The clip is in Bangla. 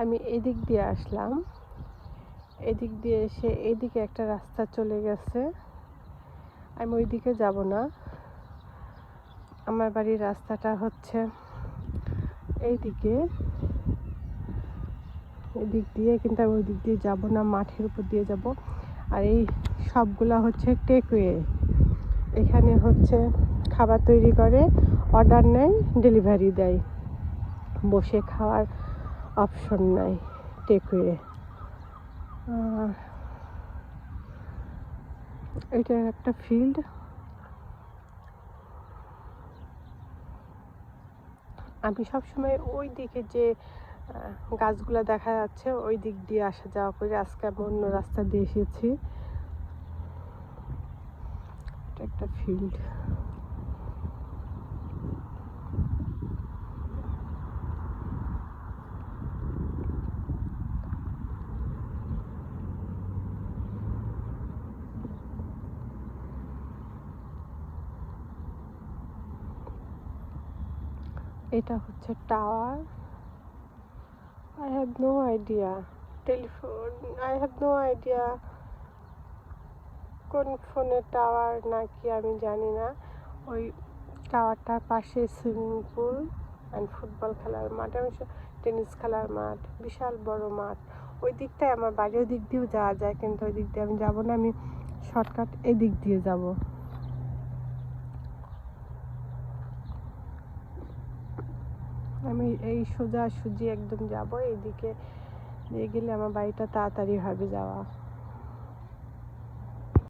আমি এদিক দিয়ে আসলাম, এদিক দিয়ে এসে এদিকে একটা রাস্তা চলে গেছে। আমি ওই দিকে যাব না, আমার বাড়ির রাস্তাটা হচ্ছে এইদিকে, এদিক দিয়ে, কিন্তু আমি ওই দিক দিয়ে যাব না, মাঠের উপর দিয়ে যাব। আর এই সবগুলা হচ্ছে টেকওয়ে, এখানে হচ্ছে খাবার তৈরি করে, অর্ডার নেয়, ডেলিভারি দেয়, বসে খাওয়ার অপশন নাই। টেকওয়ে, এটা একটা ফিল্ড। আমি সবসময় ওই দিকে যে গাছগুলো দেখা যাচ্ছে ওই দিক দিয়ে আসা যাওয়া করি। আজকে আমি অন্য রাস্তা দিয়ে এসেছি। এটা একটা ফিল্ড। এটা হচ্ছে tower. I have no idea. Telephone, I have no idea কোন ফোনের টাওয়ার নাকি আমি জানি না। ওই টাওয়ারটার পাশে সুইমিং পুল অ্যান্ড ফুটবল খেলার মাঠ, টেনিস খেলার মাঠ, বিশাল বড় মাঠ। ওই দিকটায় আমার বাড়ি, ওই দিক দিয়েও যাওয়া যায়, কিন্তু ওই দিক দিয়ে আমি যাবো না, আমি শর্টকাট এই দিক দিয়ে যাব। আমি এই সোজাসুজি একদম যাব, এইদিকে দিয়ে গেলে আমার বাড়িটা তাড়াতাড়ি হবে যাওয়া।